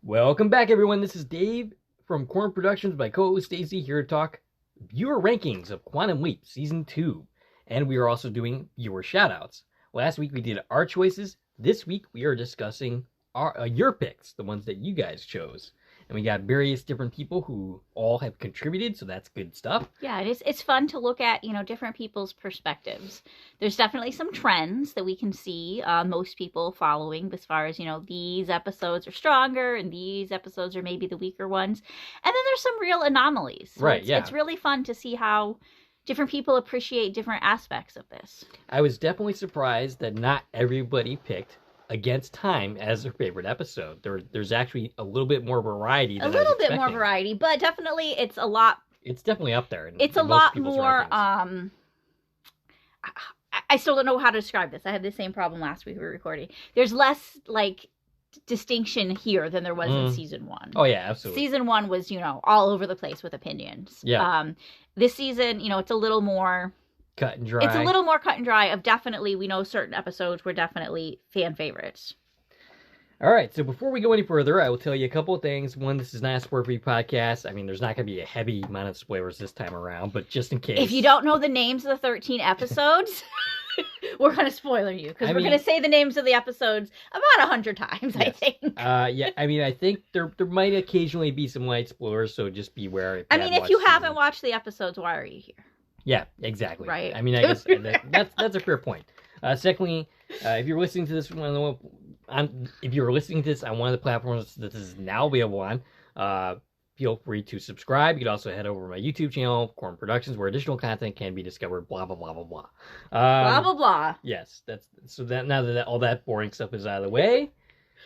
Welcome back, everyone. This is Dave from Corn Productions, my co-host Stacie, here to talk viewer rankings of Quantum Leap Season 2. And we are also doing viewer shoutouts. Last week we did our choices. This week we are discussing your picks, the ones that you guys chose. And we got various different people who all have contributed, so that's good stuff. Yeah, it's fun to look at, different people's perspectives. There's definitely some trends that we can see most people following as far as, these episodes are stronger and these episodes are maybe the weaker ones. And then there's some real anomalies. So right, yeah. It's really fun to see how different people appreciate different aspects of this. I was definitely surprised that not everybody picked Against Time as their favorite episode. There's actually a little bit more variety than I was expecting. A little bit more variety, but definitely it's a lot. It's definitely up there. It's a lot more. I still don't know how to describe this. I had the same problem last week we were recording. There's less distinction here than there was in season 1. Oh yeah, absolutely. Season 1 was all over the place with opinions. Yeah. This season, it's a little more cut and dry. It's a little more cut and dry. We know certain episodes were definitely fan favorites. All right, so before we go any further, I will tell you a couple of things. One, this is not a spoiler-free podcast. I mean, there's not going to be a heavy amount of spoilers this time around, but just in case. If you don't know the names of the 13 episodes, we're going to spoiler you, because we're going to say the names of the episodes about 100 times, yes. I think. Yeah, I mean, I think there might occasionally be some light spoilers, so just beware. If you haven't watched the episodes, why are you here? Yeah, exactly. Right. I mean, I guess that's a fair point. Secondly, if you're listening to this on one of the platforms that this is now available on, feel free to subscribe. You can also head over to my YouTube channel, Corn Productions, where additional content can be discovered. Blah blah blah blah blah. Blah blah blah. Yes, now that all that boring stuff is out of the way,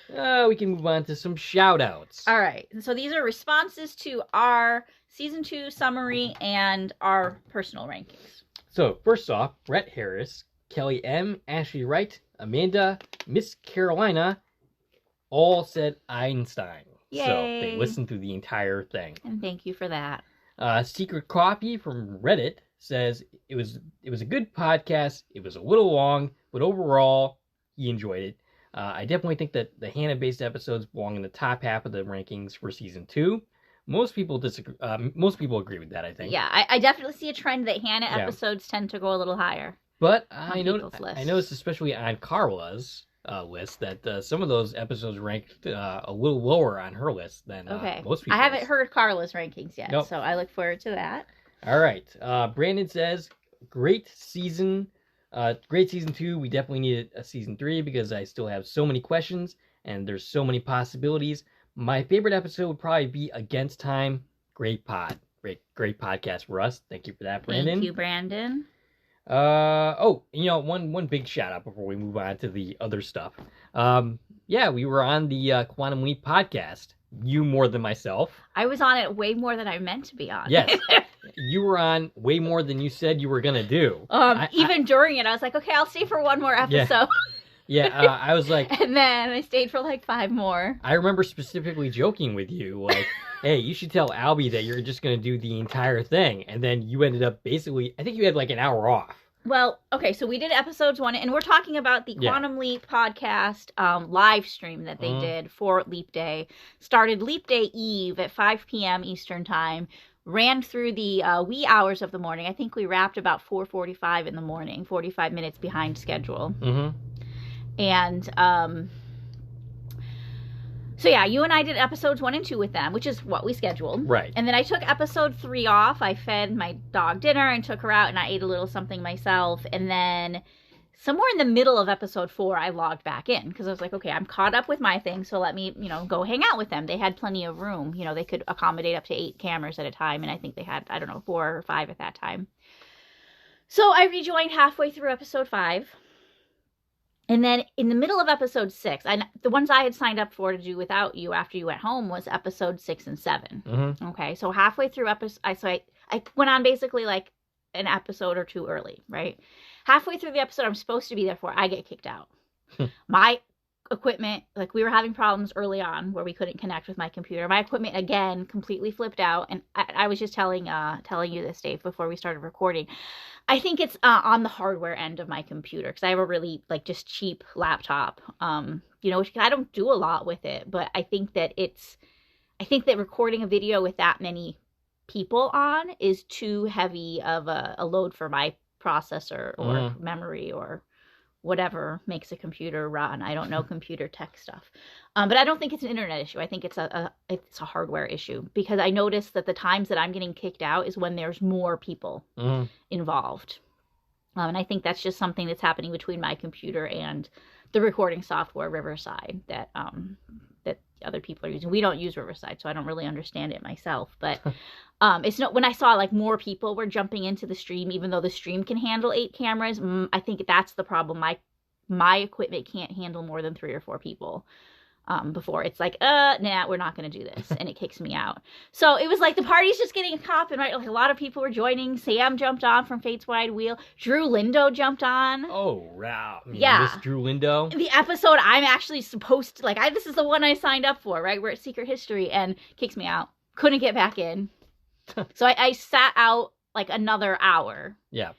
we can move on to some shout outs. All right. So these are responses to our Season 2 summary and our personal rankings. So, first off, Brett Harris, Kelly M., Ashley Wright, Amanda, Miss Carolina, all said Einstein. Yay. So, they listened through the entire thing. And thank you for that. Secret Coffee from Reddit says, it was a good podcast. It was a little long, but overall, he enjoyed it. I definitely think that the Hannah-based episodes belong in the top half of the rankings for Season 2. Most people disagree. Most people agree with that, I think. Yeah, I definitely see a trend that Hannah episodes tend to go a little higher. But I noticed, especially on Carla's list, that some of those episodes ranked a little lower on her list than most people. I haven't heard Carla's rankings yet, nope. So I look forward to that. All right. Brandon says, great season 2. We definitely needed a season 3 because I still have so many questions and there's so many possibilities. My favorite episode would probably be Against Time. Great great podcast for us. Thank you for that, Brandon. Thank you, Brandon. One big shout out before we move on to the other stuff. We were on the Quantum Leap podcast. You more than myself. I was on it way more than I meant to be on. Yes. You were on way more than you said you were going to do. Even during it, I was like, okay, I'll stay for one more episode. Yeah. Yeah, I was like... And then I stayed for 5 more. I remember specifically joking with you, hey, you should tell Albie that you're just going to do the entire thing. And then you ended up basically... I think you had an hour off. Well, okay, so we did episodes 1, and we're talking about the Quantum Leap podcast live stream that they did for Leap Day. Started Leap Day Eve at 5 p.m. Eastern Time. Ran through the wee hours of the morning. I think we wrapped about 4:45 in the morning, 45 minutes behind schedule. Mm-hmm. And, you and I did episodes 1 and 2 with them, which is what we scheduled. Right. And then I took episode 3 off. I fed my dog dinner and took her out, and I ate a little something myself. And then somewhere in the middle of episode 4, I logged back in because I was like, okay, I'm caught up with my thing, so let me, go hang out with them. They had plenty of room. They could accommodate up to 8 cameras at a time, and I think they had, 4 or 5 at that time. So I rejoined halfway through episode 5. And then in the middle of episode 6, the ones I had signed up for to do without you after you went home was episode 6 and 7. Mm-hmm. Okay, so halfway through I went on basically an episode or 2 early, right? Halfway through the episode I'm supposed to be there for, I get kicked out. My equipment, we were having problems early on where we couldn't connect with my computer. My equipment, again, completely flipped out. And I was just telling you this, Dave, before we started recording. I think it's on the hardware end of my computer because I have a really, just cheap laptop. you know, which I don't do a lot with it, but I think that recording a video with that many people on is too heavy of a load for my processor or memory or whatever makes a computer run. I don't know computer tech stuff. But I don't think it's an internet issue. I think it's a hardware issue, because I noticed that the times that I'm getting kicked out is when there's more people involved. And I think that's just something that's happening between my computer and the recording software Riverside that other people are using. We don't use Riverside, so I don't really understand it myself. But it's not, when I saw like more people were jumping into the stream, even though the stream can handle 8 cameras, I think that's the problem. My equipment can't handle more than 3 or 4 people. Before it's like, nah, we're not going to do this. And it kicks me out. So it was like the party's just getting popping, right? Like a lot of people were joining. Sam jumped on from Fate's Wide Wheel. Drew Lindo jumped on. Oh, wow. Yeah. Miss Drew Lindo. The episode I'm actually supposed to, like, this is the one I signed up for, right? We're at Secret History, and kicks me out. Couldn't get back in. So I sat out like another hour. Yeah.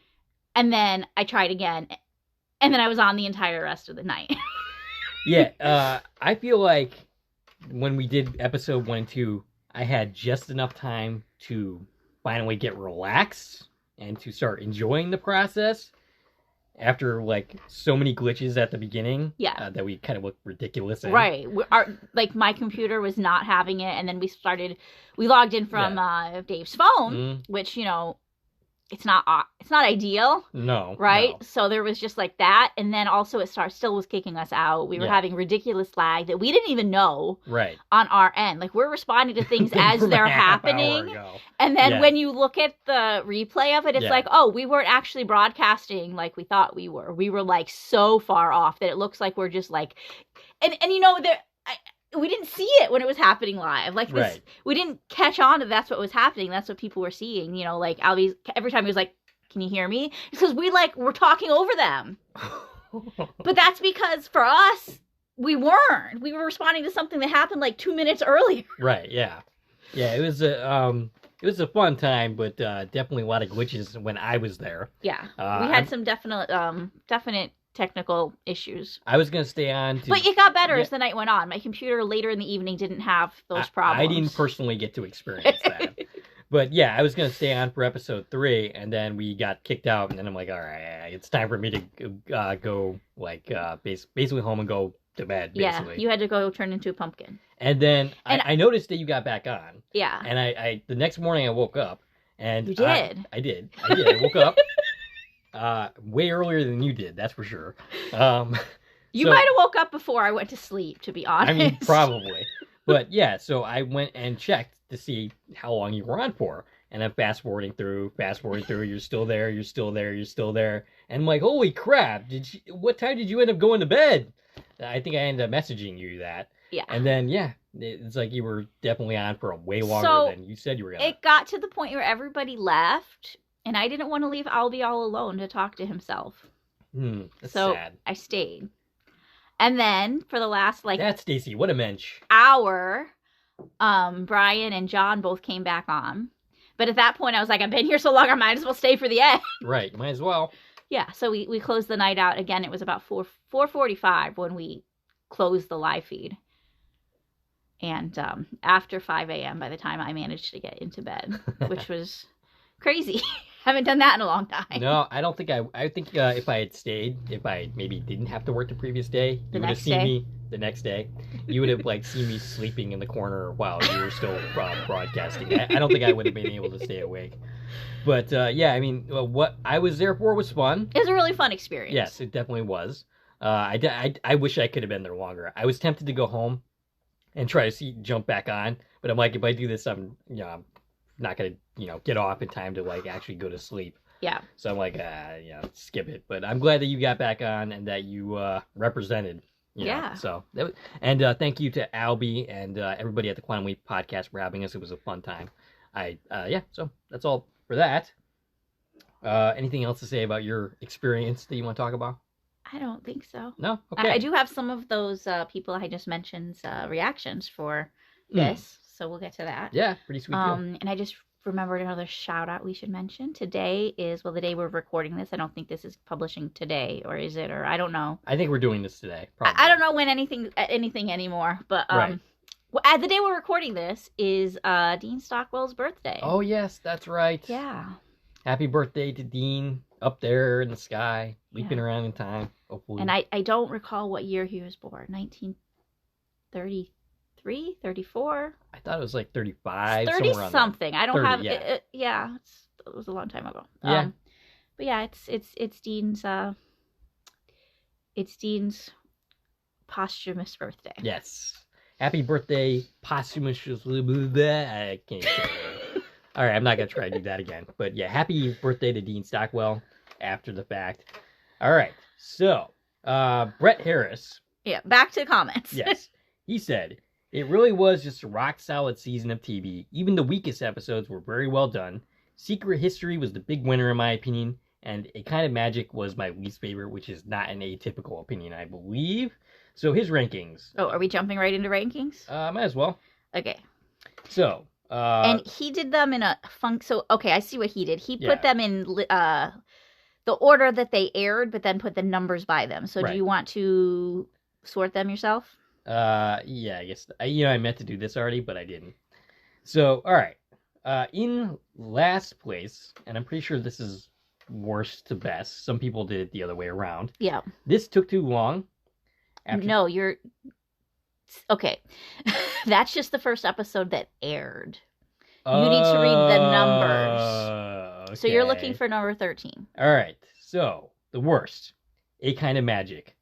And then I tried again. And then I was on the entire rest of the night. Yeah, I feel like when we did episode 1 and 2, I had just enough time to finally get relaxed and to start enjoying the process after like so many glitches at the beginning. Yeah, that we kind of looked ridiculous in. Right. Like my computer was not having it, and then we logged in from Dave's phone, which, you know, it's not ideal. No. Right? No. So there was just like that. And then also it still was kicking us out. We were having ridiculous lag that we didn't even know on our end. Like, we're responding to things as they're happening. And then when you look at the replay of it, it's like, oh, we weren't actually broadcasting like we thought we were. We were like so far off that it looks like we're just like, and you know, we didn't see it when it was happening live. Like this, we didn't catch on to that's what was happening. That's what people were seeing. You know, like Albie, every time he was like, "Can you hear me?" It's because we're talking over them. But that's because for us, we weren't. We were responding to something that happened like 2 minutes earlier. Right. Yeah. Yeah. It was a fun time, but definitely a lot of glitches when I was there. Yeah, we had some definite technical issues. I was going to stay on. But it got better as the night went on. My computer later in the evening didn't have those problems. I didn't personally get to experience that. But yeah, I was going to stay on for episode 3, and then we got kicked out, and then I'm like, all right, it's time for me to go, like, basically home and go to bed, basically. Yeah, you had to go turn into a pumpkin. And then I noticed that you got back on. Yeah. And I the next morning I woke up, and... You did? I did. I woke up. Way earlier than you did, that's for sure. You might have woke up before I went to sleep, to be honest. I mean, probably. But yeah, so I went and checked to see how long you were on for. And I'm fast forwarding through, you're still there. And I'm like, holy crap, what time did you end up going to bed? I think I ended up messaging you that. Yeah. And then, yeah, it's like you were definitely on for a way longer than you said you were going to. It got to the point where everybody left. And I didn't want to leave Albie all alone to talk to himself. That's so sad. I stayed. And then for the last that's Stacie. What a mensch. Hour, Brian and John both came back on. But at that point, I was like, I've been here so long, I might as well stay for the end. Right, might as well. Yeah, so we closed the night out. Again, it was about 4:45 when we closed the live feed. And after 5 a.m. by the time I managed to get into bed, which was crazy. Haven't done that in a long time. No, I don't think I think if I had stayed, if I maybe didn't have to work the previous day, you would have seen me the next day. You would have like seen me sleeping in the corner while you were still broadcasting. I don't think I would have been able to stay awake. But yeah, I mean, what I was there for was fun. It was a really fun experience. Yes, it definitely was. I wish I could have been there longer. I was tempted to go home and try to jump back on, but I'm like, if I do this, I'm not gonna get off in time to like actually go to sleep. Yeah. So I'm like, skip it. But I'm glad that you got back on and that you represented. Yeah. So thank you to Albie and everybody at the Quantum Leap podcast for having us. It was a fun time. So that's all for that. Anything else to say about your experience that you want to talk about? I don't think so. No. Okay. I do have some of those people I just mentioned's reactions for this. So we'll get to that. Yeah, pretty sweet deal. And I just remembered another shout out we should mention. Today is, well, the day we're recording this. I don't think this is publishing today, or is it? Or I don't know. I think we're doing this today. I don't know when anything anymore, but Right. Well, the day we're recording this is Dean Stockwell's birthday. Oh, yes, that's right. Yeah. Happy birthday to Dean up there in the sky, leaping around in time, hopefully. And I don't recall what year he was born. 1933, 34? I thought it was like 35, 30 somewhere around something. I don't 30, have yeah. it, it was a long time ago. Yeah. But yeah, it's Dean's posthumous birthday. Yes. Happy birthday, posthumous. I can't say it. All right, I'm not going to try to do that again. But yeah, happy birthday to Dean Stockwell after the fact. All right, so Brett Harris. Yeah, back to comments. Yes. He said, it really was just a rock-solid season of TV. Even the weakest episodes were very well done. Secret History was the big winner in my opinion, and A Kind of Magic was my least favorite, which is not an atypical opinion, I believe. So his rankings. Oh, are we jumping right into rankings? Might as well. Okay. So, and he did them in a so okay, I see what he did. He put them in the order that they aired, but then put the numbers by them. So Right. do you want to sort them yourself? yeah, I guess I meant to do this already, but I didn't. So, all right. In last place, and I'm pretty sure this is worst to best. Some people did it the other way around. Yeah. This took too long. No, you're okay. That's just the first episode that aired. You need to read the numbers. Okay. So you're looking for number 13. All right. So the worst, A Kind of Magic.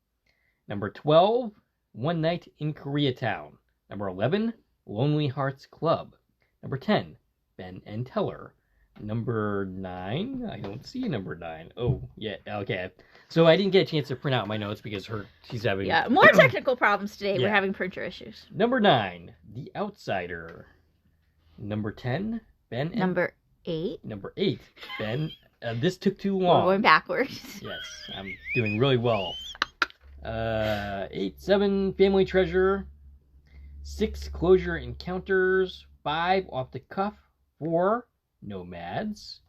Number 12, One Night in Koreatown. Number 11, Lonely Hearts Club. Number 10, Ben and Teller. Number 9, I don't see number 9. Oh, yeah, okay. So I didn't get a chance to print out my notes because she's having... Yeah, more technical problems today. Yeah. We're having printer issues. Number 9, The Outsider. Number 10, Ben and... Number 8. Number 8, Ben... this took too We're long. going backwards. Yes, I'm doing really well. 8, 7, Family Treasure. 6, Closure Encounters. 5, Off the Cuff. 4, Nomads.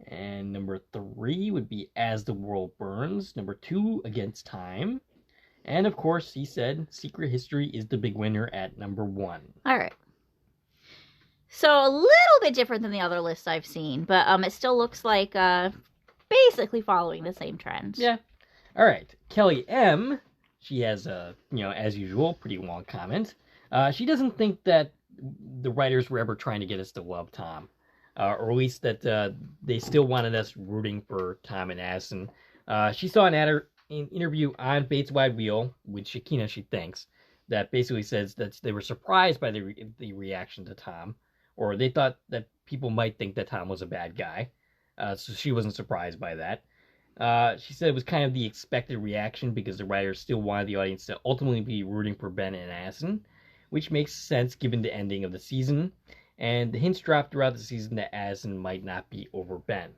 And number 3 would be As the World Burns. Number 2, Against Time. And of course, he said Secret History is the big winner at number 1. All right. So a little bit different than the other lists I've seen, but it still looks like basically following the same trends. Yeah. All right. Kelly M. She has a, as usual, pretty long comment. She doesn't think that the writers were ever trying to get us to love Tom. Or at least that they still wanted us rooting for Tom and Addison. She saw an interview on Bates Wide Wheel with Shakina, she thinks, that basically says that they were surprised by the reaction to Tom, or they thought that people might think that Tom was a bad guy. So she wasn't surprised by that. She said it was kind of the expected reaction because the writers still wanted the audience to ultimately be rooting for Ben and Addison, which makes sense given the ending of the season, and the hints dropped throughout the season that Addison might not be over Ben.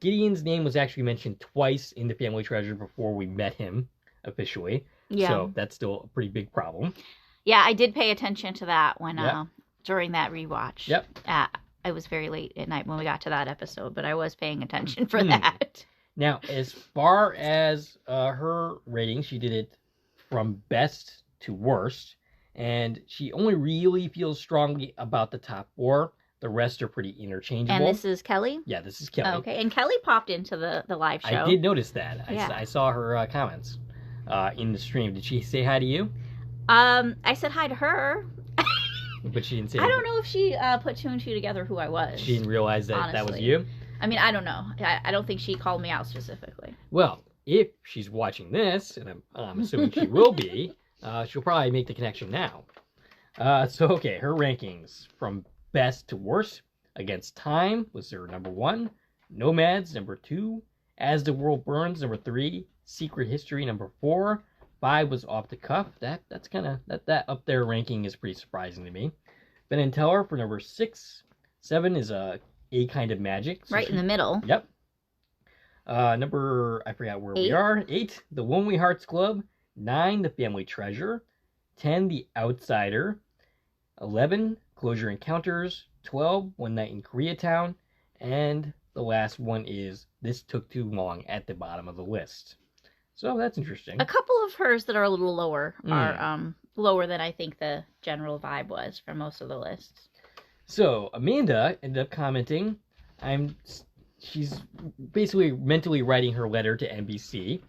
Gideon's name was actually mentioned twice in The Family Treasure before we met him officially, so that's still a pretty big problem. Yeah, I did pay attention to that when during that rewatch. Yep. I was very late at night when we got to that episode, but I was paying attention for that. Now, as far as her rating, she did it from best to worst, and she only really feels strongly about the top 4. The rest are pretty interchangeable. And this is Kelly? Yeah, this is Kelly. Okay, and Kelly popped into the live show. I did notice that. Yeah. I saw her comments in the stream. Did she say hi to you? I said hi to her. But she didn't say... I don't know if she put 2 and 2 together who I was. She didn't realize that that was you? I mean, I don't know. I don't think she called me out specifically. Well, if she's watching this, and I'm assuming she will be, she'll probably make the connection now. So, okay, her rankings from best to worst. Against Time was her number 1. Nomads, number 2. As the World Burns, number 3. Secret History, number 4. 5 was Off the Cuff. That's kind of that up there ranking is pretty surprising to me. Ben and Teller for number 6. 7 is A Kind of Magic. So in the middle. Yep. Number, I forgot where we are. 8, The Lonely Hearts Club. 9, The Family Treasure. 10, The Outsider. 11, Closure Encounters. 12, One Night in Koreatown. And the last one is This Took Too Long at the bottom of the list. So that's interesting. A couple of hers that are a little lower are lower than I think the general vibe was for most of the lists. So Amanda ended up commenting, she's basically mentally writing her letter to NBC.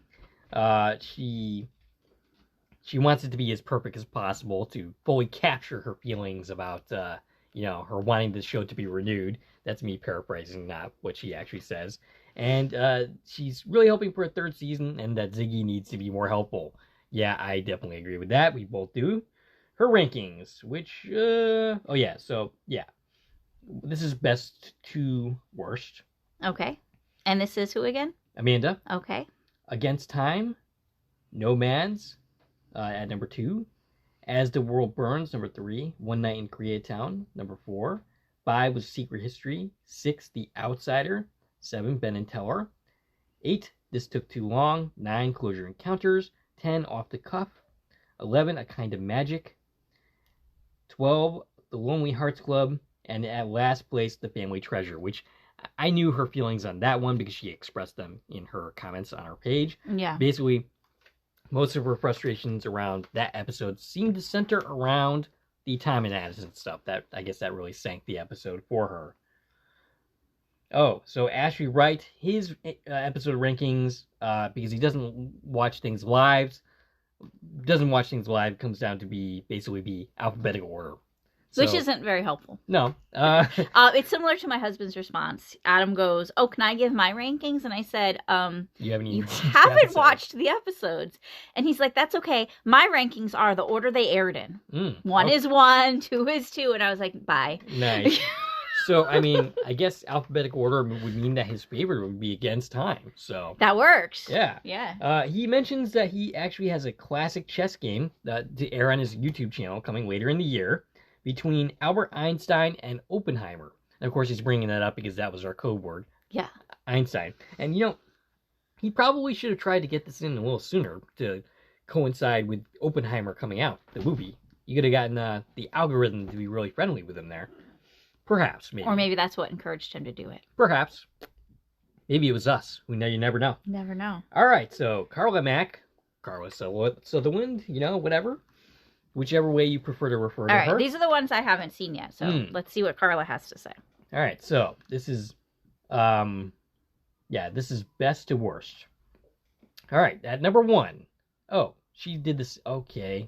She wants it to be as perfect as possible to fully capture her feelings about, her wanting the show to be renewed. That's me paraphrasing, not what she actually says. And she's really hoping for a third season and that Ziggy needs to be more helpful. Yeah, I definitely agree with that. We both do. Her rankings, which, This is best to worst. Okay. And this is who again? Amanda. Okay. Against Time. Nomads. At number 2. As the World Burns, number 3. One Night in Koreatown, number 4. 5 was Secret History. 6, The Outsider. 7, Ben and Teller. 8, This Took Too Long. 9, Closure Encounters. 10, Off the Cuff. 11, A Kind of Magic. 12, The Lonely Hearts Club. And at last place, The Family Treasure, which I knew her feelings on that one because she expressed them in her comments on our page. Yeah. Basically, most of her frustrations around that episode seemed to center around the Tom and Addison stuff. I guess that really sank the episode for her. Oh, so Ashley Wright, his episode rankings, because he doesn't watch things live, comes down to basically be alphabetical order. Which isn't very helpful. No. It's similar to my husband's response. Adam goes, "Oh, can I give my rankings?" And I said, you haven't watched the episodes." And he's like, "That's okay. My rankings are the order they aired in. 1 is 1, 2 is 2." And I was like, bye. Nice. So, I guess alphabetical order would mean that his favorite would be Against Time. So that works. Yeah. Yeah. He mentions that he actually has a classic chess game to air on his YouTube channel coming later in the year, between Albert Einstein and Oppenheimer. And of course, he's bringing that up because that was our code word. Yeah. Einstein. And, he probably should have tried to get this in a little sooner to coincide with Oppenheimer coming out, the movie. You could have gotten the algorithm to be really friendly with him there. Perhaps, maybe. Or maybe that's what encouraged him to do it. Perhaps. Maybe it was us. You never know. Never know. All right, so Carla Mack, Carla Sutherland, whatever. Whichever way you prefer to refer to her. All right, these are the ones I haven't seen yet, so let's see what Carla has to say. All right, so this is, this is best to worst. All right, at number 1. Oh, she did this. Okay.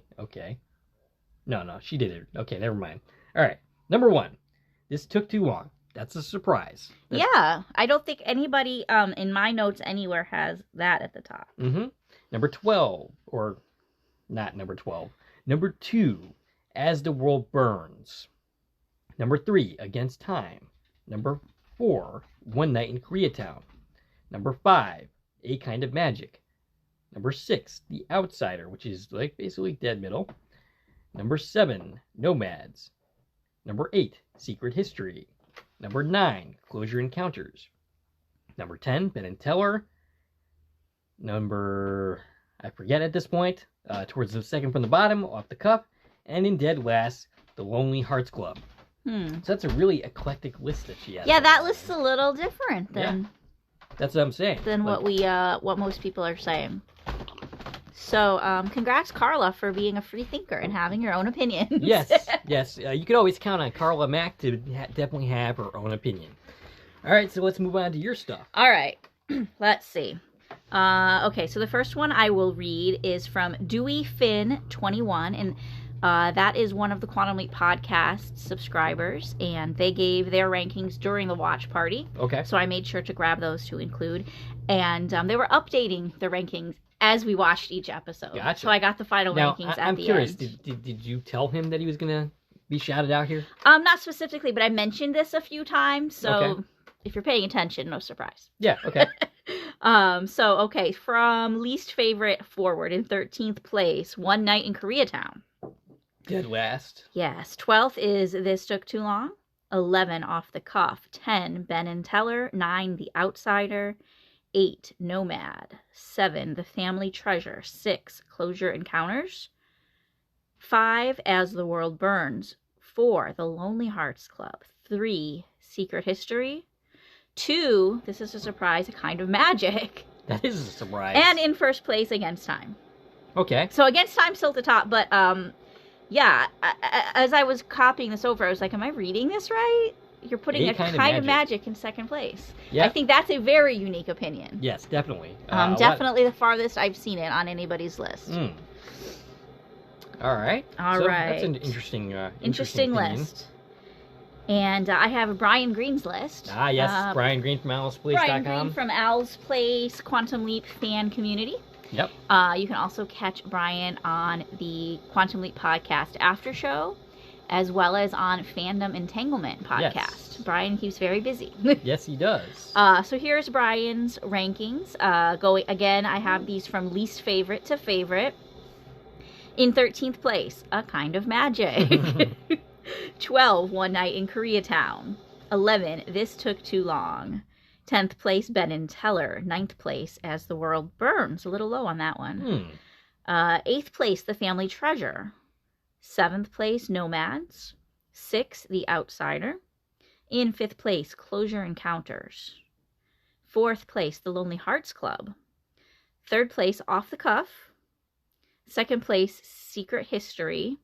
No, she did it. Okay, never mind. All right, number 1. This Took Too Long. That's a surprise. Yeah, I don't think anybody in my notes anywhere has that at the top. Mm-hmm. Number 12, or not number 12. Number 2, As the World Burns. Number 3, Against Time. Number 4, One Night in Koreatown. Number 5, A Kind of Magic. Number 6, The Outsider, which is basically dead middle. Number 7, Nomads. Number 8, Secret History. Number 9, Closure Encounters. Number 10, Ben and Teller. I forget at this point, towards the second from the bottom, Off the Cuff, and in dead last, The Lonely Hearts Club. So that's a really eclectic list that she has. Yeah, that list's a little different than. Yeah. That's what I'm saying. Than what most people are saying. So, congrats, Carla, for being a free thinker and having your own opinions. Yes. You could always count on Carla Mack to definitely have her own opinion. All right, so let's move on to your stuff. All right, let's see. Okay, so the first one I will read is from Dewey Finn 21, and that is one of the Quantum Leap podcast subscribers, and they gave their rankings during the watch party. Okay. So I made sure to grab those to include, and they were updating the rankings as we watched each episode. Gotcha. So I got the final rankings at the end. I'm curious, did you tell him that he was going to be shouted out here? Not specifically, but I mentioned this a few times, so okay. If you're paying attention, no surprise. Yeah, okay. Okay, from least favorite forward in 13th place, One Night in Koreatown. Dead last. Yes. 12th is This Took Too Long. 11, Off the Cuff. 10, Ben and Teller. 9, The Outsider. 8, Nomad. 7, The Family Treasure. 6, Closure Encounters. 5, As the World Burns. 4, The Lonely Hearts Club. 3, Secret History. 2, this is a surprise, A Kind of Magic. That is a surprise. And in first place, Against Time. Okay. So Against Time still at the top, but yeah, as I was copying this over, I was like, am I reading this right? You're putting A Kind of Magic in second place. Yeah. I think that's a very unique opinion. Yes, definitely. Definitely the farthest I've seen it on anybody's list. All right. All right. That's an interesting list. And I have Brian Green's list. Ah, yes. Brian Green from AlsPlace.com. Brian Green from Al's Place Quantum Leap fan community. Yep. You can also catch Brian on the Quantum Leap podcast after show, as well as on Fandom Entanglement podcast. Yes. Brian keeps very busy. Yes, he does. So here's Brian's rankings. Going again, I have these from least favorite to favorite. In 13th place, A Kind of Magic. 12, One Night in Koreatown. 11, This Took Too Long. 10th place, Ben and Teller. 9th place, As the World Burns. A little low on that one. 8th place, The Family Treasure. 7th place, Nomads. 6th, The Outsider. In 5th place, Closure Encounters. 4th place, The Lonely Hearts Club. 3rd place, Off the Cuff. 2nd place, Secret History.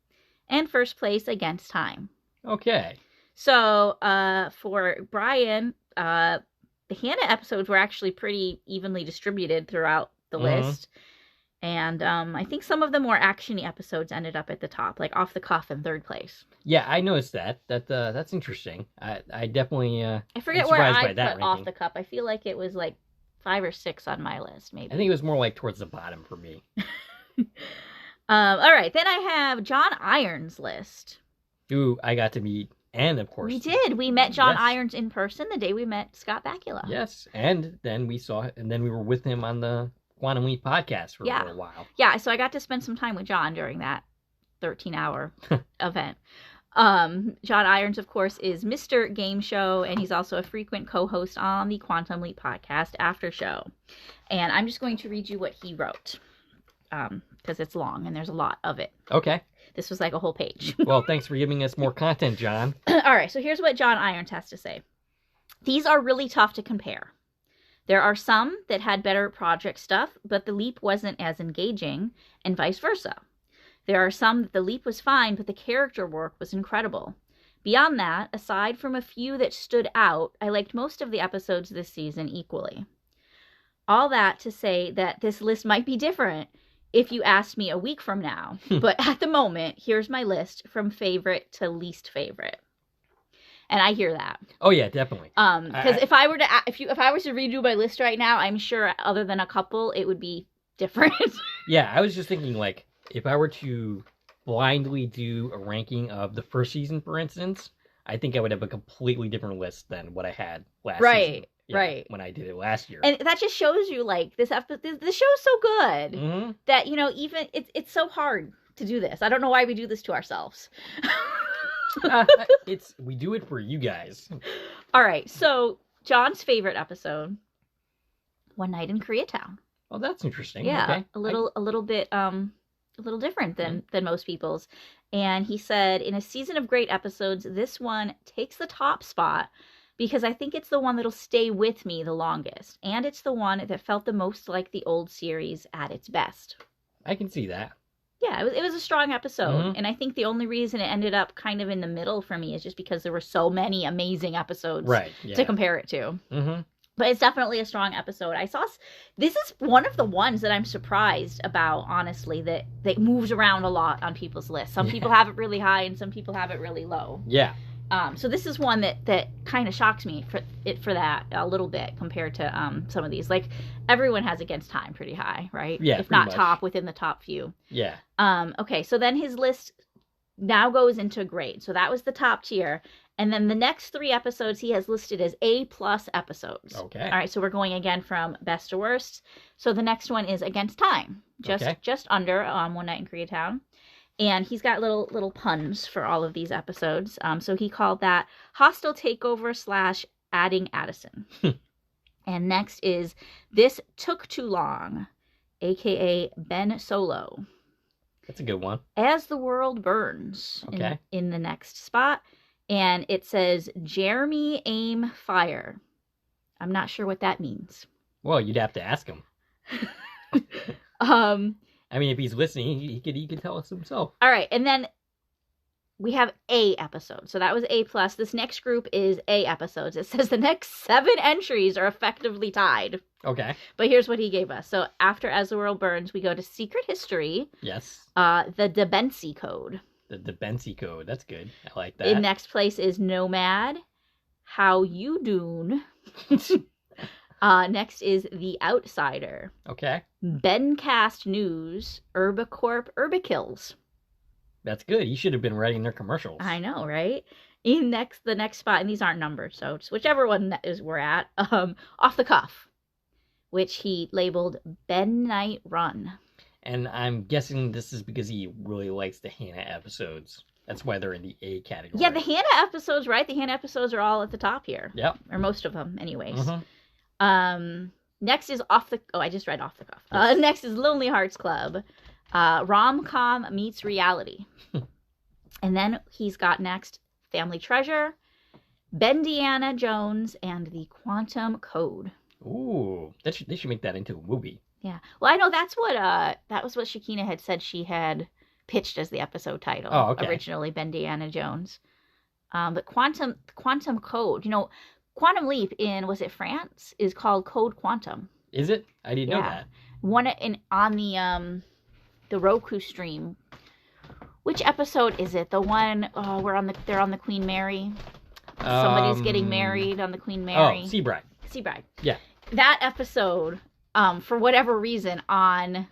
And 1st place, Against Time. Okay. So, for Brian, the Hannah episodes were actually pretty evenly distributed throughout the list. And I think some of the more action-y episodes ended up at the top, like Off the Cuff in 3rd place. Yeah, I noticed that. That's interesting. I definitely I forget where I put Off the Cuff. I feel like it was like 5 or 6 on my list, maybe. I think it was more like towards the bottom for me. All right, then I have John Irons' list. Who I got to meet, and of course... We did. We met John Irons in person the day we met Scott Bakula. Yes, and then we were with him on the Quantum Leap podcast for a little while. Yeah, so I got to spend some time with John during that 13-hour event. John Irons, of course, is Mr. Game Show, and he's also a frequent co-host on the Quantum Leap podcast after show. And I'm just going to read you what he wrote, because it's long and there's a lot of it. Okay. This was like a whole page. Well, thanks for giving us more content, John. All right, so here's what John Irons has to say. These are really tough to compare. There are some that had better project stuff, but the leap wasn't as engaging, and vice versa. There are some that the leap was fine, but the character work was incredible. Beyond that, aside from a few that stood out, I liked most of the episodes this season equally. All that to say that this list might be different if you asked me a week from now, but at the moment, here's my list from favorite to least favorite. And I hear that. Oh yeah, definitely. Because if I was to redo my list right now, I'm sure other than a couple, it would be different. Yeah, I was just thinking like if I were to blindly do a ranking of the first season, for instance, I think I would have a completely different list than what I had last season. Right. When I did it last year. And that just shows you like this show's so good that even it's so hard to do this. I don't know why we do this to ourselves. We do it for you guys. All right, so John's favorite episode, One Night in Koreatown. Well, that's interesting. Yeah, okay. a little bit different than most people's. And he said, in a season of great episodes, this one takes the top spot because I think it's the one that'll stay with me the longest, and it's the one that felt the most like the old series at its best. I can see that. Yeah, it was a strong episode, and I think the only reason it ended up kind of in the middle for me is just because there were so many amazing episodes to compare it to. But it's definitely a strong episode. This is one of the ones that I'm surprised about, honestly, that moves around a lot on people's lists. Some people have it really high, and some people have it really low. Yeah. So this is one that kind of shocked me for that a little bit compared to some of these. Like everyone has Against Time pretty high, right? Yeah, if not much. top, within the top few. Yeah. Okay, so then his list now goes into grade. So that was the top tier, and then the next 3 episodes he has listed as A+ episodes. Okay. All right, so we're going again from best to worst. So the next one is Against Time, just under One Night in Koreatown. And he's got little puns for all of these episodes. So he called that Hostile Takeover / Adding Addison. And next is This Took Too Long, a.k.a. Ben Solo. That's a good one. As the World Burns in the next spot. And it says Jeremy Aim Fire. I'm not sure what that means. Well, you'd have to ask him. I mean, if he's listening, he could tell us himself. All right, and then we have A episode. So that was A+. This next group is A episodes. It says the next 7 entries are effectively tied. Okay. But here's what he gave us. So after As the World Burns, we go to Secret History. Yes. The Debency Code. The Debency Code. That's good. I like that. In next place is Nomad. How You Doon. Next is The Outsider. Okay. Bencast News. Urbicorp Urbikills. That's good. You should have been writing their commercials. I know, right? The next spot, and these aren't numbered, so just whichever one is we're at. Off the Cuff, which he labeled Ben Knight Run. And I'm guessing this is because he really likes the Hannah episodes. That's why they're in the A category. Yeah, the Hannah episodes, right? The Hannah episodes are all at the top here. Yep. Or most of them, anyways. Mm-hmm. Next is I just read Off the Cuff. Yes. Next is Lonely Hearts Club. Rom-com meets reality. And then he's got next Family Treasure, Bendiana Jones, and The Quantum Code. Ooh, they should make that into a movie. Yeah. Well, I know that was what Shakina had said she had pitched as the episode title. Oh, okay. Originally, Bendiana Jones. But Quantum Code, Quantum Leap in, was it France, is called Code Quantum. Is it? I didn't know that. One on the Roku stream. Which episode is it? The one where they're on the Queen Mary. Somebody's getting married on the Queen Mary. Oh, Seabride. Seabride. Yeah. That episode, for whatever reason, on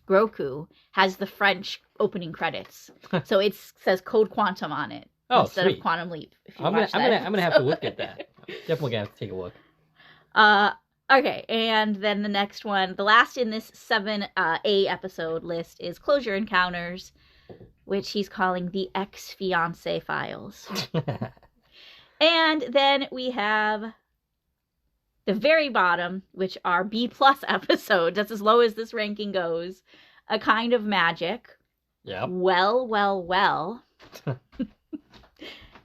Roku has the French opening credits. So it says Code Quantum on it instead of Quantum Leap. If you I'm gonna have to look at that. Definitely gonna have to take a look. Okay, and then the next one, the last in this 7 A episode list is Close Your Encounters, which he's calling the Ex-Fiancé Files. And then we have the very bottom, which are B+ episodes. That's as low as this ranking goes. A Kind of Magic. Yep. Well.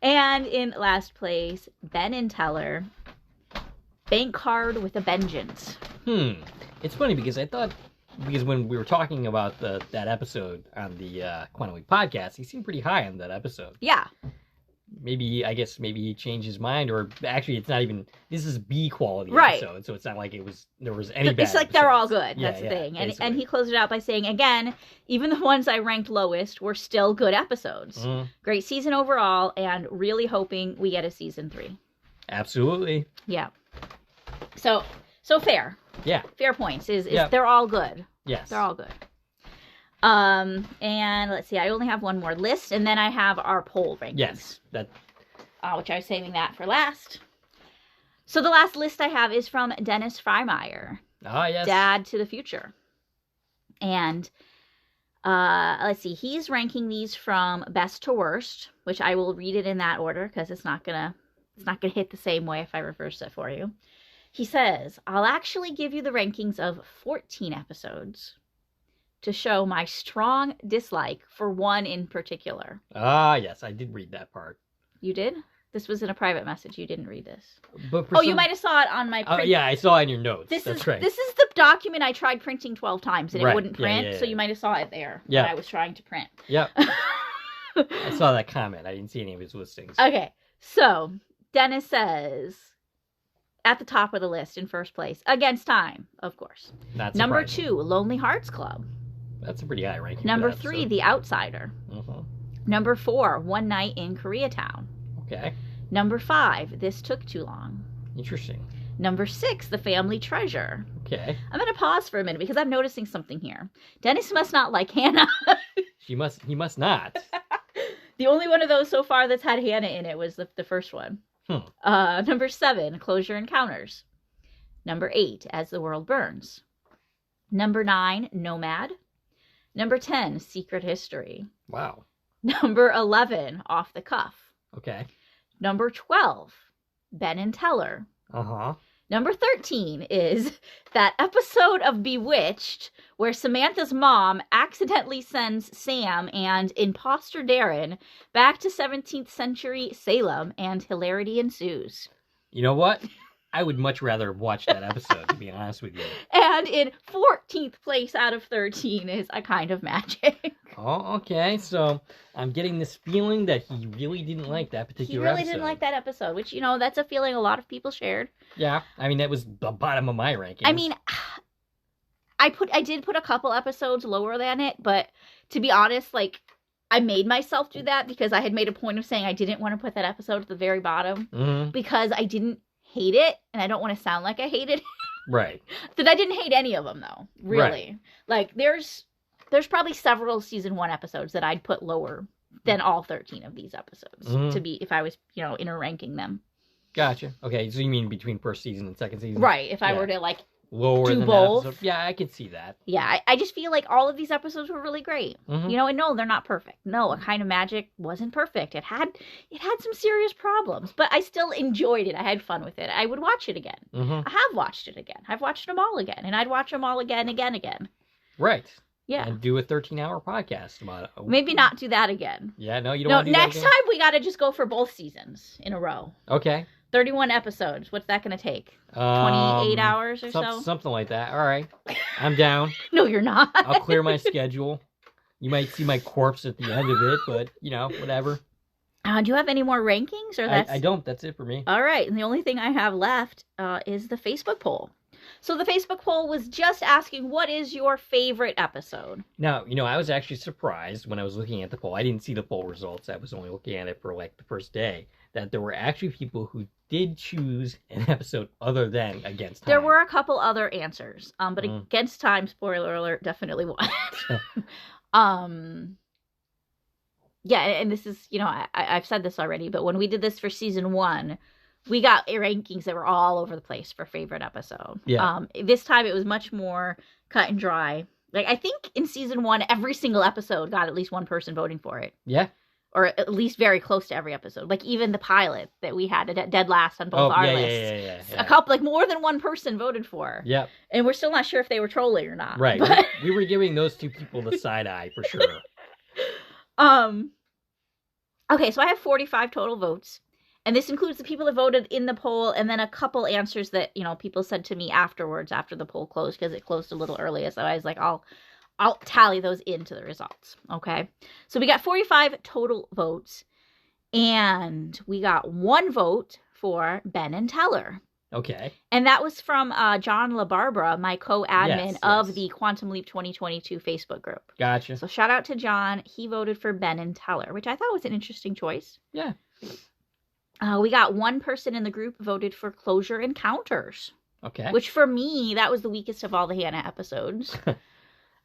And in last place, Ben and Teller. Bank Card with a Vengeance. It's funny because when we were talking about that episode on the Quantum Leap podcast, he seemed pretty high on that episode. Yeah. Maybe he changed his mind, or actually it's not even, this is B quality episode, so it's not like there was any bad It's like episodes. They're all good. That's the thing. And he closed it out by saying, again, even the ones I ranked lowest were still good episodes. Great season overall, and really hoping we get a season 3. Absolutely. Yeah. So fair. Yeah. Fair points. They're all good. Yes. They're all good. And let's see, I only have one more list, and then I have our poll rankings. Yes. Which I was saving that for last. So the last list I have is from Dennis Freimeyer. Ah, yes. Dad to the Future. And let's see, he's ranking these from best to worst, which I will read it in that order because it's not gonna hit the same way if I reverse it for you. He says, I'll actually give you the rankings of 14 episodes to show my strong dislike for one in particular. Ah, yes, I did read that part. You did? This was in a private message. You didn't read this. But you might have saw it on my print. Yeah, I saw it in your notes. That's right. This is the document I tried printing 12 times and it wouldn't print, so you might have saw it there when I was trying to print. Yep. I saw that comment. I didn't see any of his listings. Okay, so Dennis says, at the top of the list in first place, Against Time, of course. Not Number surprising. 2, Lonely Hearts Club. That's a pretty high ranking. Number 3, The Outsider. Number 4, One Night in Koreatown. Okay. Number 5, This Took Too Long. Interesting. Number 6, The Family Treasure. Okay. I'm going to pause for a minute because I'm noticing something here. Dennis must not like Hannah. He must not. The only one of those so far that's had Hannah in it was the first one. Number 7, Close Your Encounters. Number 8, As the World Burns. Number 9, Nomad. Number 10, Secret History. Wow. Number 11, Off the Cuff. Okay. Number 12, Ben and Teller. Uh-huh. Number 13 is that episode of Bewitched where Samantha's mom accidentally sends Sam and imposter Darren back to 17th century Salem and hilarity ensues. You know what? I would much rather have watched that episode, to be honest with you. And in 14th place out of 13 is A Kind of Magic. Oh, okay. So I'm getting this feeling that he really didn't like that particular episode. He really didn't like that episode, which, that's a feeling a lot of people shared. Yeah. I mean, that was the bottom of my rankings. I mean, I did put a couple episodes lower than it, but to be honest, I made myself do that because I had made a point of saying I didn't want to put that episode at the very bottom because I didn't hate it, and I don't want to sound like I hated it. Right. That I didn't hate any of them, though. Really. Right. There's probably several season 1 episodes that I'd put lower than all 13 of these episodes to be, if I was, inner ranking them. Gotcha. Okay, so you mean between first season and second season? Right. If I were to, lower do than both. Episode. Yeah, I could see that. Yeah, I just feel like all of these episodes were really great. And no, they're not perfect. No, A Kind of Magic wasn't perfect. It had some serious problems, but I still enjoyed it. I had fun with it. I would watch it again. I have watched it again. I've watched them all again, and I'd watch them all again. Right. Yeah. And do a 13-hour podcast about it. Maybe not do that again. Yeah, no, you don't want to do that again? Next time we got to just go for both seasons in a row. Okay. 31 episodes. What's that going to take? 28 hours or so? Something like that. All right. I'm down. No, you're not. I'll clear my schedule. You might see my corpse at the end of it, but, whatever. Do you have any more rankings? Or I don't. That's it for me. All right. And the only thing I have left is the Facebook poll. So the Facebook poll was just asking, what is your favorite episode? Now, I was actually surprised when I was looking at the poll. I didn't see the poll results. I was only looking at it for, the first day. That there were actually people who did choose an episode other than Against Time. There were a couple other answers, but Against Time, spoiler alert, definitely won. Yeah, and this is, I've said this already, but when we did this for season 1, we got rankings that were all over the place for favorite episode. Yeah. This time it was much more cut and dry. I think in season 1, every single episode got at least one person voting for it. Yeah. Or at least very close to every episode. Even the pilot that we had dead last on both our lists. Yeah. A couple, more than one person voted for. Yep. And we're still not sure if they were trolling or not. Right. But... we were giving those two people the side eye for sure. Okay, so I have 45 total votes. And this includes the people that voted in the poll and then a couple answers that, people said to me afterwards after the poll closed because it closed a little earlier. So I was like, I'll tally those into the results, okay? So we got 45 total votes, and we got one vote for Ben and Teller. Okay. And that was from John LaBarbera, my co-admin of the Quantum Leap 2022 Facebook group. Gotcha. So shout out to John. He voted for Ben and Teller, which I thought was an interesting choice. Yeah. We got one person in the group voted for Closure Encounters. Okay. Which for me, that was the weakest of all the Hannah episodes.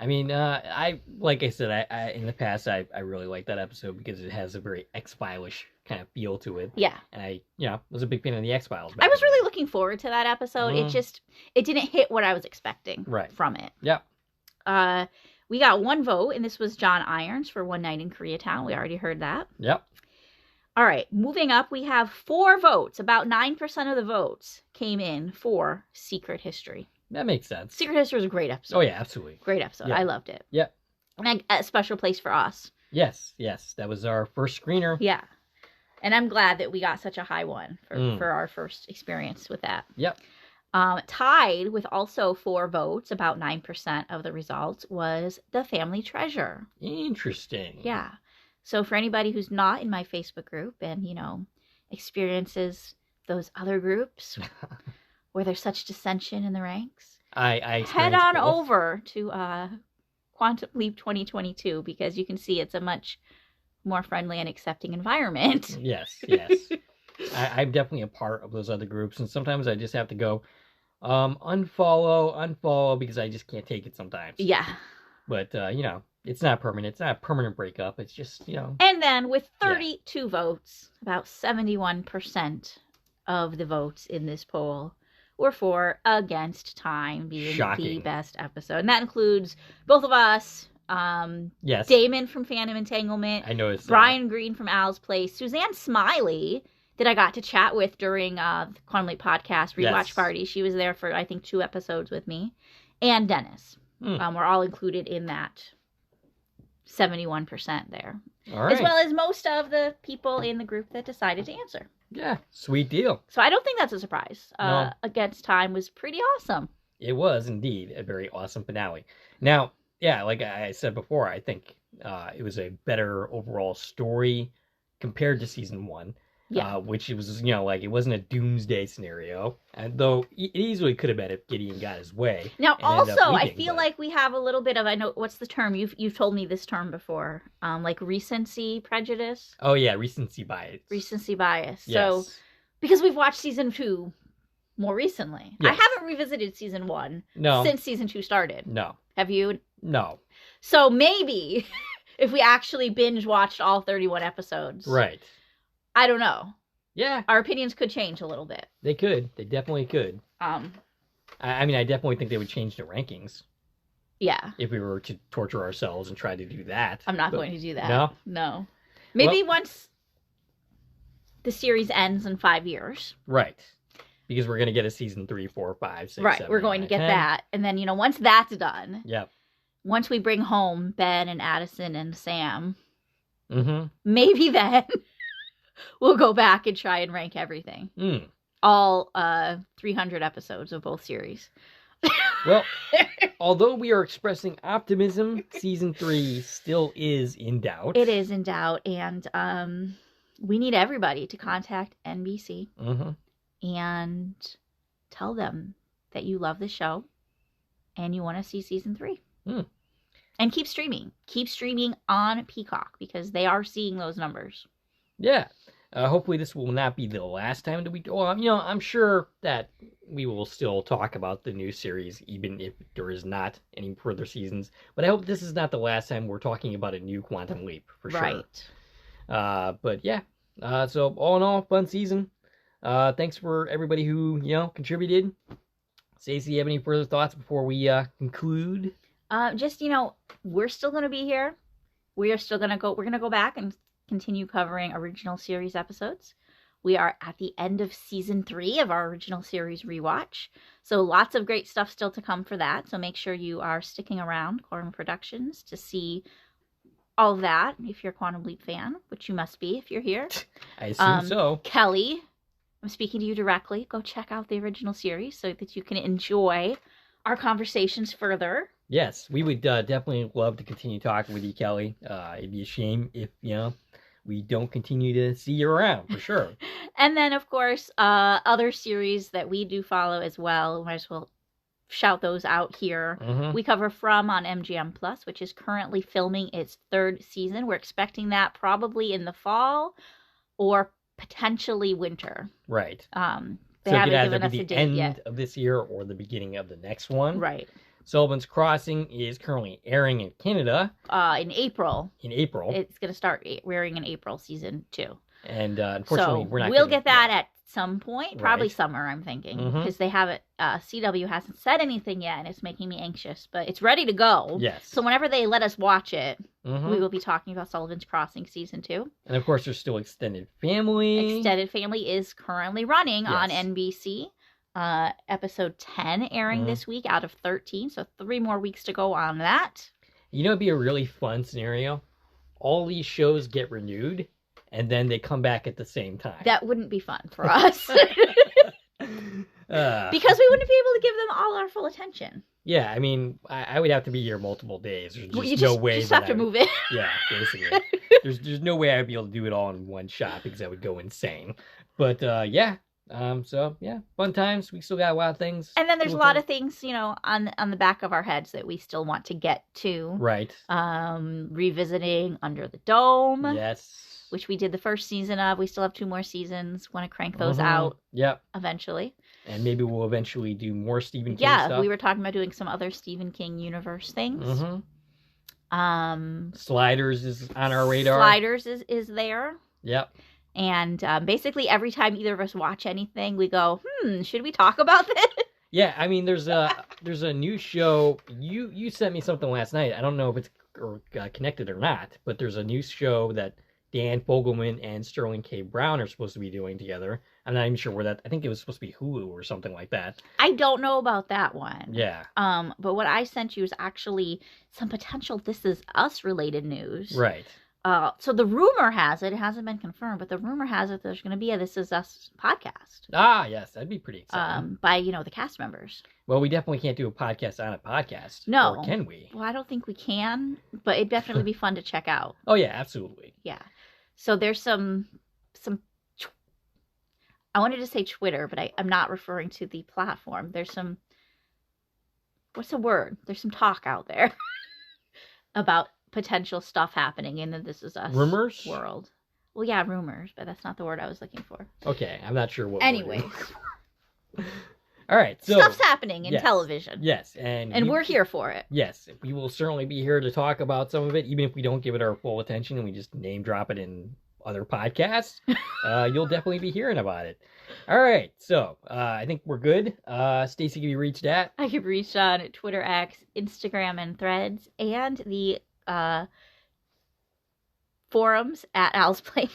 I mean, like I said, I in the past, I really liked that episode because it has a very X-File-ish kind of feel to it. Yeah. And I, was a big fan of the X-Files. I was really looking forward to that episode. It didn't hit what I was expecting from it. Yep. We got one vote, and this was John Irons for One Night in Koreatown. We already heard that. Yep. All right, moving up, we have 4 votes. About 9% of the votes came in for Secret History. That makes sense. Secret History was a great episode. Oh, yeah, absolutely. Great episode. Yeah. I loved it. Yep. And a special place for us. Yes. That was our first screener. Yeah. And I'm glad that we got such a high one for our first experience with that. Yep. Tied with also 4 votes, about 9% of the results, was The Family Treasure. Interesting. Yeah. So for anybody who's not in my Facebook group and, experiences those other groups where there's such dissension in the ranks, I head on both. over to Quantum Leap 2022 because you can see it's a much more friendly and accepting environment. Yes. I'm definitely a part of those other groups, and sometimes I just have to go unfollow because I just can't take it sometimes. Yeah. But, it's not permanent. It's not a permanent breakup. It's just, And then with 32 votes, about 71% of the votes in this poll were for Against Time being the best episode. And that includes both of us, yes, Damon from Phantom Entanglement, I noticed Brian Green from Al's Place, Suzanne Smiley, that I got to chat with during the Quantum Leap podcast rewatch Yes. party. She was there for, I think, 2 episodes with me. And Dennis. We're all included in that 71% there. All right. As well as most of the people in the group that decided to answer. Yeah, sweet deal. So I don't think that's a surprise. No. Against Time was pretty awesome. It was indeed a very awesome finale. Now, yeah, like I said before, I think it was a better overall story compared to season 1. Yeah. Which it was, like it wasn't a doomsday scenario, and though it easily could have been if Gideon got his way. Now, also, I leaving, feel like we have a little bit of, I know, what's the term? You've told me this term before. Like recency prejudice. Oh yeah, recency bias. Recency bias. Yes. So, because we've watched season 2 more recently. Yes. I haven't revisited season 1 No. since season 2 started. No. Have you? No. So maybe if we actually binge watched all 31 episodes. Right. I don't know. Yeah. Our opinions could change a little bit. They could. They definitely could. I mean, I definitely think they would change the rankings Yeah. if we were to torture ourselves and try to do that. I'm not going to do that. No? No. Maybe once the series ends in 5 years. Right. Because we're going to get a season 3, 4, 5, 6, Right. 7, We're going 8, to get 10. that. And then, once that's done, Yep. once we bring home Ben and Addison and Sam, Mm-hmm. maybe then we'll go back and try and rank everything. All 300 episodes of both series. Well, although we are expressing optimism, season 3 still is in doubt. It is in doubt, and we need everybody to contact NBC and tell them that you love the show and you want to see season 3. And keep streaming. Keep streaming on Peacock because they are seeing those numbers. Yeah. Hopefully this will not be the last time that we... Well, I'm sure that we will still talk about the new series, even if there is not any further seasons. But I hope this is not the last time we're talking about a new Quantum Leap, for sure. Right. But yeah. So all in all, fun season. Thanks for everybody who, contributed. Stacie, you have any further thoughts before we conclude? Just, we're still going to be here. We are still going to we're going to go back and continue covering original series episodes. We are at the end of season 3 of our original series rewatch. So lots of great stuff still to come for that. So make sure you are sticking around Quantum Productions to see all of that if you're a Quantum Leap fan, which you must be if you're here. I assume so. Kelly, I'm speaking to you directly. Go check out the original series so that you can enjoy our conversations further. Yes, we would definitely love to continue talking with you, Kelly. It'd be a shame if, we don't continue to see you around, for sure. And then, of course, other series that we do follow as well. Might as well shout those out here. We cover From on MGM Plus, which is currently filming its 3rd season. We're expecting that probably in the fall or potentially winter. Right. They so haven't it could given either us be a the date end yet. of this year or the beginning of the next one. Right. Sullivan's Crossing is currently airing in Canada. In April. It's going to start airing in April, season 2. And unfortunately, we're not. We'll get that at some point, probably Right. summer. I'm thinking because they haven't. CW hasn't said anything yet, and it's making me anxious. But it's ready to go. Yes. So whenever they let us watch it, we will be talking about Sullivan's Crossing season 2. And of course, there's still Extended Family. Extended Family is currently running on Yes. NBC. Episode 10 airing this week out of 13, so 3 more weeks to go on that. It'd be a really fun scenario. All these shows get renewed, and then they come back at the same time. That wouldn't be fun for us. Because we wouldn't be able to give them all our full attention. Yeah, I mean, I would have to be here multiple days. There's just You no way. You just have to move it. Yeah, basically. there's no way I'd be able to do it all in one shot because I would go insane. But yeah. So yeah, fun times. We still got a lot of things. And then there's a lot of things, on the back of our heads that we still want to get to. Right. Revisiting Under the Dome. Yes. Which we did the 1st season of. We still have 2 more seasons. Want to crank those out. Yep. Eventually. And maybe we'll eventually do more Stephen King stuff. Yeah, we were talking about doing some other Stephen King universe things. Sliders is on our radar. Sliders is there. Yep. And basically every time either of us watch anything, we go, should we talk about this? Yeah, I mean, there's a new show. You sent me something last night. I don't know if it's connected or not, but there's a new show that Dan Fogelman and Sterling K. Brown are supposed to be doing together. I'm not even sure where that. I think it was supposed to be Hulu or something like that. I don't know about that one. Yeah. But what I sent you is actually some potential This Is Us related news. Right. So the rumor has it hasn't been confirmed, but the rumor has it there's going to be a This Is Us podcast. Ah, yes, that'd be pretty exciting. By the cast members. Well, we definitely can't do a podcast on a podcast. No. Or can we? Well, I don't think we can, but it'd definitely be fun to check out. Oh yeah, absolutely. Yeah. So there's some. I wanted to say Twitter, but I'm not referring to the platform. There's some. What's the word? There's some talk out there about potential stuff happening in the This Is Us Rumors? world. Well, yeah, rumors, but that's not the word I was looking for. Okay, I'm not sure what. Anyway. All right, so stuff's happening in television. Yes, and we're here for it. Yes, we will certainly be here to talk about some of it, even if we don't give it our full attention and we just name drop it in other podcasts. You'll definitely be hearing about it. All right, so I think we're good. Stacie can be reached at. I can be reached on Twitter, X, Instagram, and Threads, and the forums at Al's Place.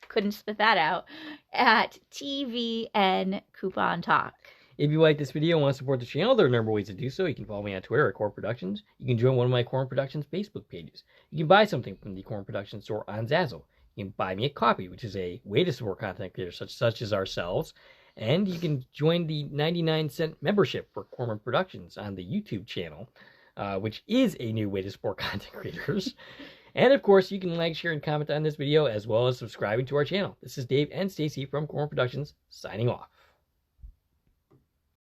Couldn't spit that out. At TVN Coupon Talk. If you like this video and want to support the channel, there are a number of ways to do so. You can follow me on Twitter at Core Productions. You can join one of my Core Productions Facebook pages. You can buy something from the Core Productions store on Zazzle. You can buy me a coffee, which is a way to support content creators such as ourselves. And you can join the 99-cent membership for Core Productions on the YouTube channel, which is a new way to support content creators. And of course, you can like, share, and comment on this video, as well as subscribing to our channel. This is Dave and Stacie from Core Productions, signing off.